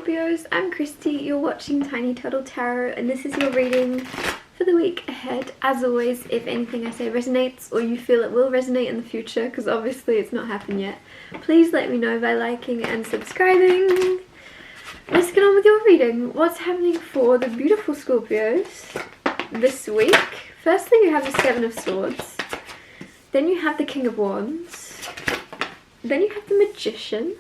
Scorpios, I'm Christy, you're watching Tiny Turtle Tarot, and this is your reading for the week ahead. As always, if anything I say resonates or you feel it will resonate in the future, because obviously it's not happened yet, please let me know by liking and subscribing. Let's get on with your reading. What's happening for the beautiful Scorpios this week? Firstly, you have the Seven of Swords, then you have the King of Wands, then you have the Magician,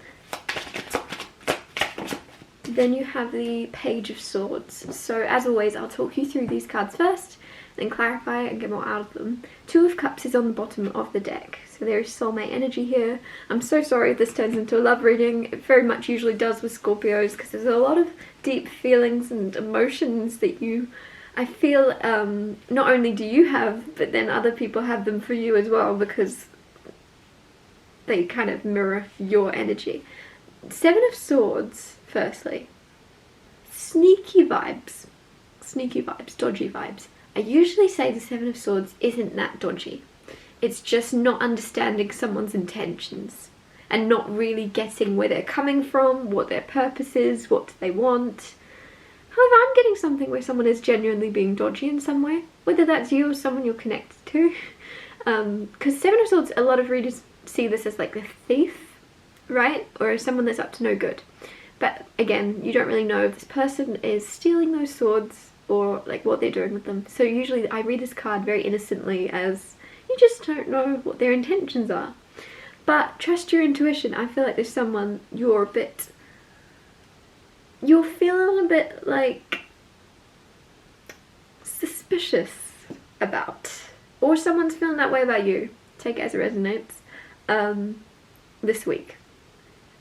then you have the Page of Swords. So as always, I'll talk you through these cards first, then clarify and get more out of them. Two of Cups is on the bottom of the deck, so there is soulmate energy here. I'm so sorry if this turns into a love reading. It very much usually does with Scorpios, because there's a lot of deep feelings and emotions that I feel not only do you have, but then other people have them for you as well, because they kind of mirror your energy. Seven of Swords, firstly. Sneaky vibes, dodgy vibes. I usually say the Seven of Swords isn't that dodgy. It's just not understanding someone's intentions and not really getting where they're coming from, what their purpose is, what do they want. However, I'm getting something where someone is genuinely being dodgy in some way, whether that's you or someone you're connected to. Because Seven of Swords, a lot of readers see this as like the thief, right? Or as someone that's up to no good. But again, you don't really know if this person is stealing those swords or like what they're doing with them. So usually I read this card very innocently as you just don't know what their intentions are. But trust your intuition. I feel like there's someone you're feeling a bit like suspicious about. Or someone's feeling that way about you. Take it as it resonates. This week.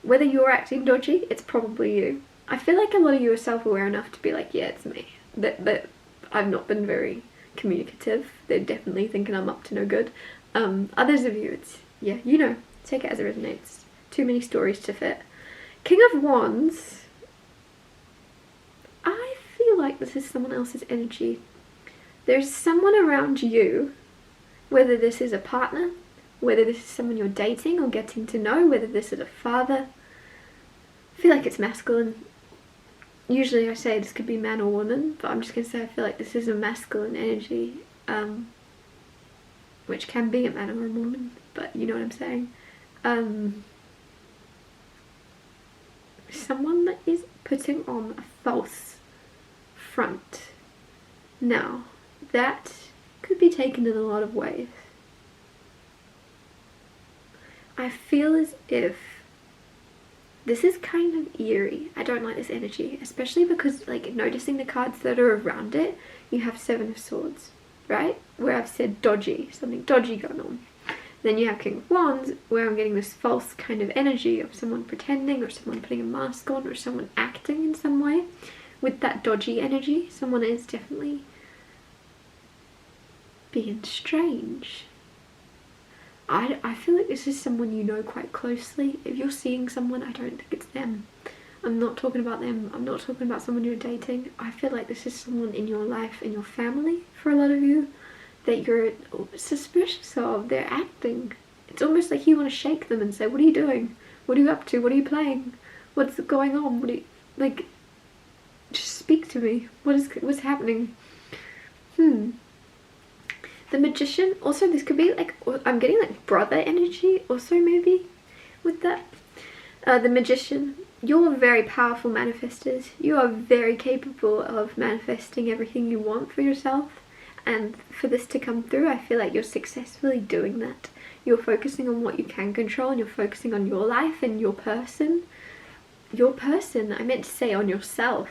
Whether you're acting dodgy, it's probably you. I feel like a lot of you are self-aware enough to be like, yeah, it's me. That I've not been very communicative. They're definitely thinking I'm up to no good. Others of you, it's, yeah, you know, take it as it resonates. Too many stories to fit. King of Wands. I feel like this is someone else's energy. There's someone around you, whether this is a partner, whether this is someone you're dating or getting to know, whether this is a father. I feel like it's masculine. Usually I say this could be man or woman, but I'm just going to say I feel like this is a masculine energy, which can be a man or a woman, but you know what I'm saying. Someone that is putting on a false front. Now, that could be taken in a lot of ways. I feel as if this is kind of eerie. I don't like this energy, especially because, like, noticing the cards that are around it, you have Seven of Swords, right? Where I've said dodgy, something dodgy going on. Then you have King of Wands, where I'm getting this false kind of energy of someone pretending or someone putting a mask on or someone acting in some way with that dodgy energy. Someone is definitely being strange. I feel like this is someone you know quite closely. If you're seeing someone, I don't think it's them. I'm not talking about them. I'm not talking about someone you're dating. I feel like this is someone in your life, in your family, for a lot of you, that you're suspicious of. They're acting. It's almost like you want to shake them and say, what are you doing? What are you up to? What are you playing? What's going on? What are you, like, just speak to me. What's happening? The Magician, also this could be like, I'm getting like brother energy also maybe with that. The Magician, you're very powerful manifestors. You are very capable of manifesting everything you want for yourself. And for this to come through, I feel like you're successfully doing that. You're focusing on what you can control and you're focusing on your life and your person. Your person, I meant to say on yourself.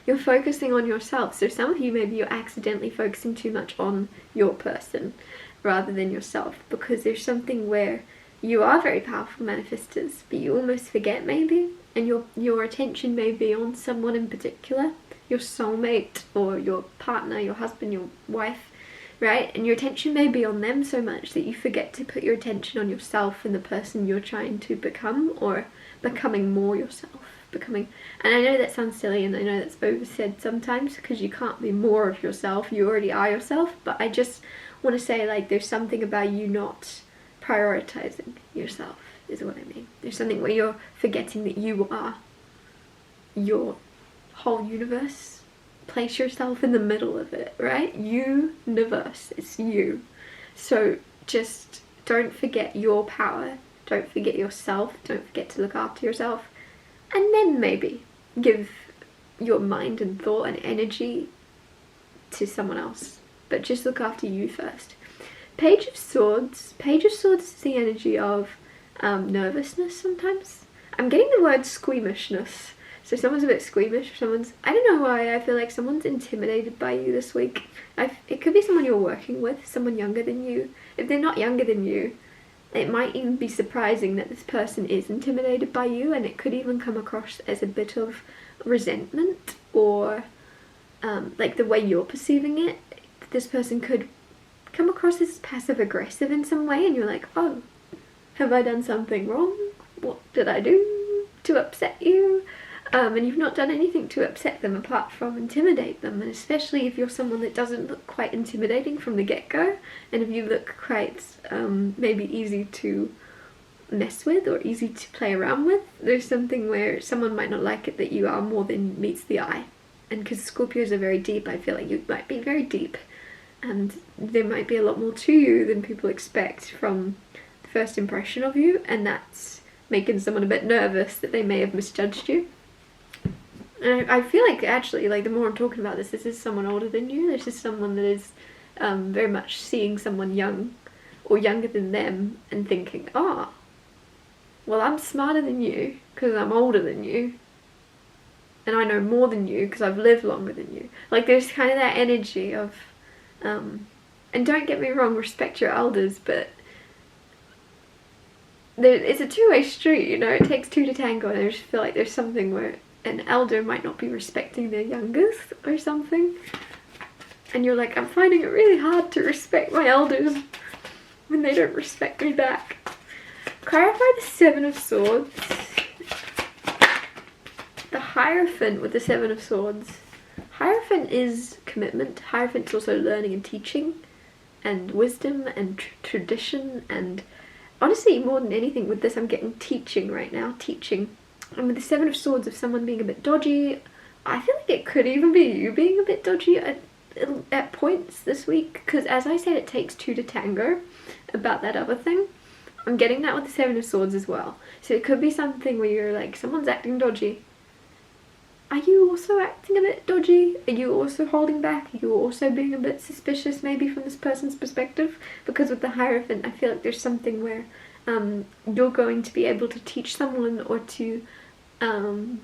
You're focusing on yourself. So some of you, maybe you're accidentally focusing too much on your person rather than yourself, because there's something where you are very powerful manifestors, but you almost forget maybe, and your attention may be on someone in particular, your soulmate or your partner, your husband, your wife, right? And your attention may be on them so much that you forget to put your attention on yourself and the person you're trying to become, or becoming more yourself. And I know that sounds silly and I know that's oversaid sometimes, because you can't be more of yourself, you already are yourself, but I just want to say, like, there's something about you not prioritizing yourself is what I mean. There's something where you're forgetting that you are your whole universe. Place yourself in the middle of it, right? Universe, it's you. So just don't forget your power, don't forget yourself, don't forget to look after yourself, and then maybe give your mind and thought and energy to someone else. But just look after you first. Page of Swords. Page of Swords is the energy of nervousness sometimes. I'm getting the word squeamishness. So someone's a bit squeamish, I don't know why, I feel like someone's intimidated by you this week. It could be someone you're working with, someone younger than you. If they're not younger than you, it might even be surprising that this person is intimidated by you, and it could even come across as a bit of resentment, or like the way you're perceiving it. This person could come across as passive aggressive in some way, and you're like, oh, have I done something wrong? What did I do to upset you? And you've not done anything to upset them apart from intimidate them. And especially if you're someone that doesn't look quite intimidating from the get-go, and if you look quite maybe easy to mess with or easy to play around with, there's something where someone might not like it that you are more than meets the eye. And because Scorpios are very deep, I feel like you might be very deep, and there might be a lot more to you than people expect from the first impression of you, and that's making someone a bit nervous that they may have misjudged you. And I feel like, actually, like, the more I'm talking about this is someone older than you. This is someone that is very much seeing someone young or younger than them and thinking, oh, well, I'm smarter than you because I'm older than you, and I know more than you because I've lived longer than you. Like, there's kind of that energy of, and don't get me wrong, respect your elders, but it's a two-way street, you know, it takes two to tango, and I just feel like there's something where an elder might not be respecting their youngest or something, and you're like, I'm finding it really hard to respect my elders when they don't respect me back. Clarify the Seven of Swords. The Hierophant with the Seven of Swords. Hierophant is commitment. Hierophant's also learning and teaching and wisdom and tradition, and honestly, more than anything with this, I'm getting teaching right now, teaching. And with the Seven of Swords, of someone being a bit dodgy, I feel like it could even be you being a bit dodgy at points this week, because as I said, it takes two to tango about that other thing. I'm getting that with the Seven of Swords as well. So it could be something where you're like, someone's acting dodgy. Are you also acting a bit dodgy? Are you also holding back? Are you also being a bit suspicious maybe from this person's perspective? Because with the Hierophant, I feel like there's something where you're going to be able to teach someone, or to, I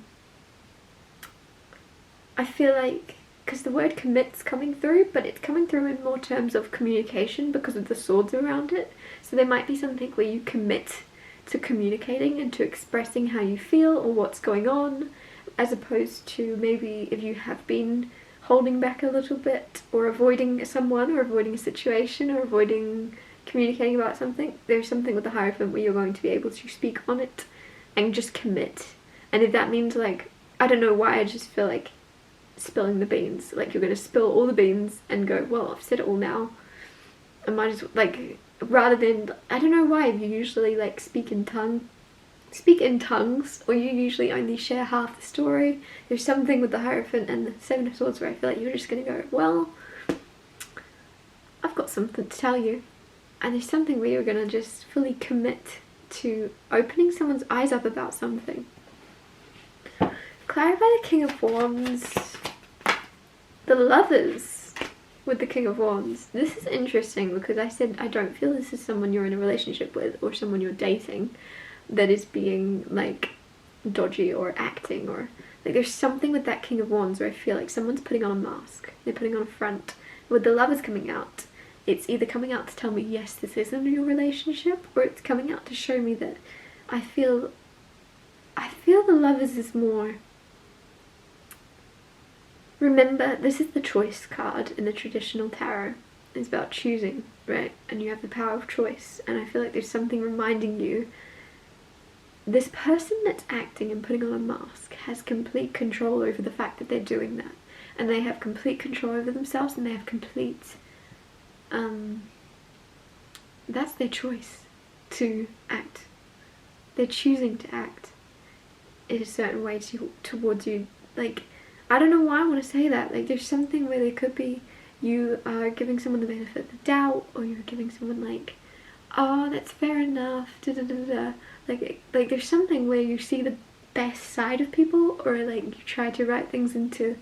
feel like, because the word commit's coming through, but it's coming through in more terms of communication because of the swords around it. So there might be something where you commit to communicating and to expressing how you feel or what's going on, as opposed to maybe if you have been holding back a little bit, or avoiding someone, or avoiding a situation, or avoiding communicating about something. There's something with the Hierophant where you're going to be able to speak on it and just commit. And if that means, like, I don't know why, I just feel like spilling the beans. Like, you're going to spill all the beans and go, well, I've said it all now. I might as well, like, rather than, I don't know why, if you usually, like, speak in tongues, or you usually only share half the story. There's something with the Hierophant and the Seven of Swords where I feel like you're just going to go, well, I've got something to tell you. And there's something where you're going to just fully commit to opening someone's eyes up about something. Clarify the King of Wands. The Lovers with the King of Wands. This is interesting because I said I don't feel this is someone you're in a relationship with, or someone you're dating, that is being, like, dodgy or acting, or, like, there's something with that King of Wands where I feel like someone's putting on a mask. They're putting on a front. With the Lovers coming out, it's either coming out to tell me, yes, this isn't your relationship, or it's coming out to show me that I feel the Lovers is more, remember, this is the choice card in the traditional tarot. It's about choosing, right? And you have the power of choice, and I feel like there's something reminding you, this person that's acting and putting on a mask has complete control over the fact that they're doing that, and they have complete control over themselves, and they have complete, that's their choice to act. They're choosing to act. in a certain way towards you. Like, I don't know why I want to say that. Like, there's something where there could be you are giving someone the benefit of the doubt, or you're giving someone like, oh, that's fair enough, da da da da. Like there's something where you see the best side of people, or like you try to write things into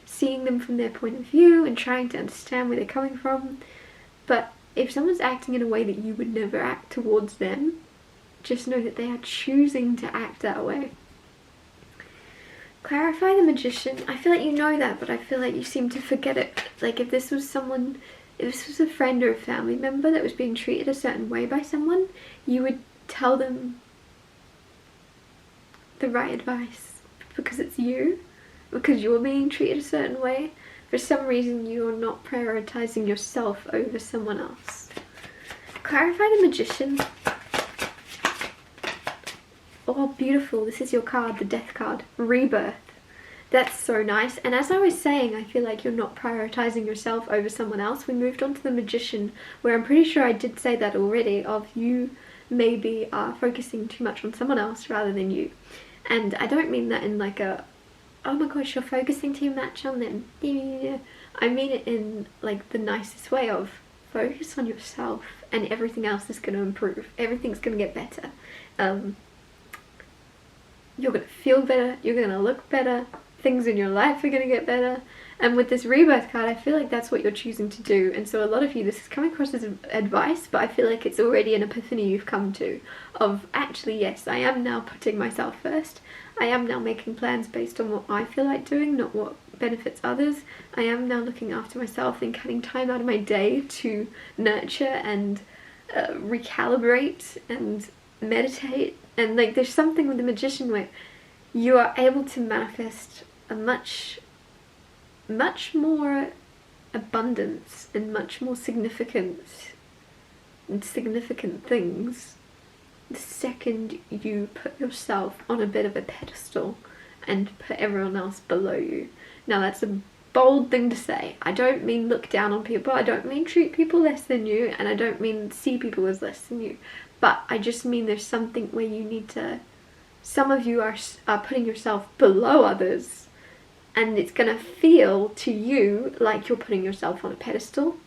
seeing them from their point of view and trying to understand where they're coming from. But if someone's acting in a way that you would never act towards them, just know that they are choosing to act that way. Clarify the Magician. I feel like you know that, but I feel like you seem to forget it. Like, if this was someone, if this was a friend or a family member that was being treated a certain way by someone, you would tell them the right advice because it's you, because you're being treated a certain way. For some reason, you're not prioritizing yourself over someone else. Clarify the Magician. Oh, beautiful. This is your card, the Death card. Rebirth. That's so nice. And as I was saying, I feel like you're not prioritizing yourself over someone else. We moved on to the Magician, where I'm pretty sure I did say that already, of you maybe are focusing too much on someone else rather than you. And I don't mean that in like a, oh my gosh, you're focusing too much on them. I mean it in like the nicest way of focus on yourself and everything else is going to improve. Everything's going to get better. You're going to feel better, you're going to look better, things in your life are going to get better. And with this Rebirth card, I feel like that's what you're choosing to do. And so a lot of you, this is coming across as advice, but I feel like it's already an epiphany you've come to of, actually, yes, I am now putting myself first. I am now making plans based on what I feel like doing, not what benefits others. I am now looking after myself and cutting time out of my day to nurture and recalibrate and meditate. And like, there's something with the Magician where you are able to manifest a much more abundance and much more significant things the second you put yourself on a bit of a pedestal and put everyone else below you. Now, that's a bold thing to say. I don't mean look down on people, I don't mean treat people less than you, and I don't mean see people as less than you. But I just mean there's something where you need to, some of you are putting yourself below others, and it's going to feel to you like you're putting yourself on a pedestal,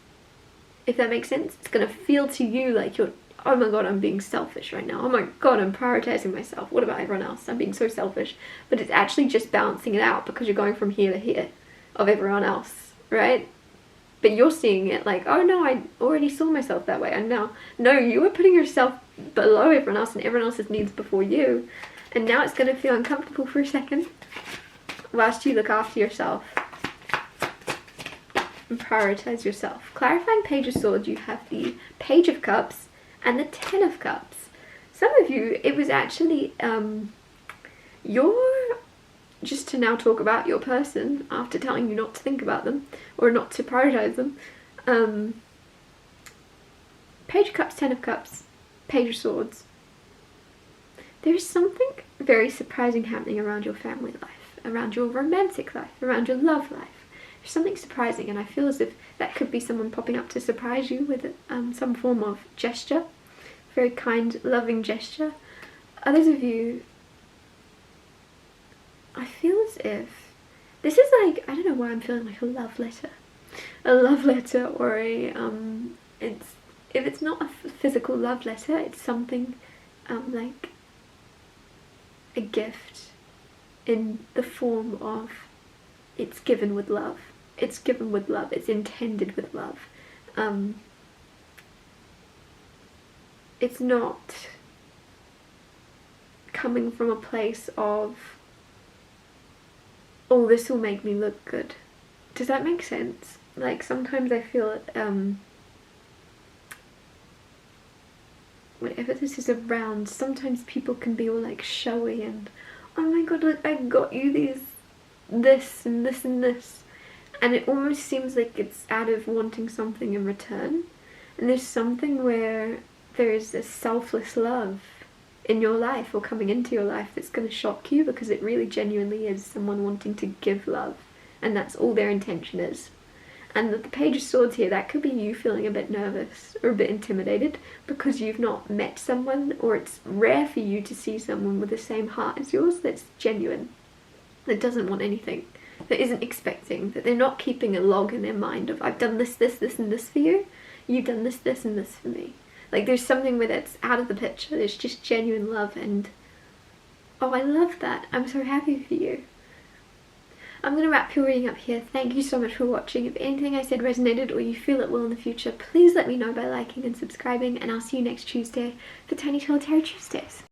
if that makes sense. It's going to feel to you like you're, oh my god, I'm being selfish right now. Oh my god, I'm prioritizing myself. What about everyone else? I'm being so selfish. But it's actually just balancing it out because you're going from here to here of everyone else, right? But you're seeing it like, oh no, I already saw myself that way. And now, no, you were putting yourself below everyone else and everyone else's needs before you. And now it's going to feel uncomfortable for a second whilst you look after yourself and prioritize yourself. Clarifying Page of Swords, you have the Page of Cups and the Ten of Cups. Some of you, it was actually just to now talk about your person after telling you not to think about them or not to prioritize them. Page of Cups, Ten of Cups, Page of Swords. There's something very surprising happening around your family life, around your romantic life, around your love life. There's something surprising, and I feel as if that could be someone popping up to surprise you with some form of gesture, very kind, loving gesture. Others of you, I feel as if this is like, I don't know why I'm feeling like a love letter, or a if it's not a physical love letter, it's something like a gift in the form of, it's given with love. It's given with love. It's intended with love. It's not coming from a place of, oh, this will make me look good. Does that make sense? Like, sometimes I feel whenever this is around, sometimes people can be all like showy and, oh my god, look, I got you this and this and this, and it almost seems like it's out of wanting something in return. And there's something where there is a selfless love in your life or coming into your life that's going to shock you, because it really genuinely is someone wanting to give love, and that's all their intention is. And the Page of Swords here, that could be you feeling a bit nervous or a bit intimidated because you've not met someone, or it's rare for you to see someone with the same heart as yours that's genuine, that doesn't want anything, that isn't expecting, that they're not keeping a log in their mind of I've done this, this, this and this for you, you've done this, this and this for me. Like there's something where that's out of the picture, there's just genuine love, and oh, I love that. I'm so happy for you. I'm going to wrap your reading up here. Thank you so much for watching. If anything I said resonated or you feel it will in the future, please let me know by liking and subscribing, and I'll see you next Tuesday for Tiny Tale Tarot Tuesdays.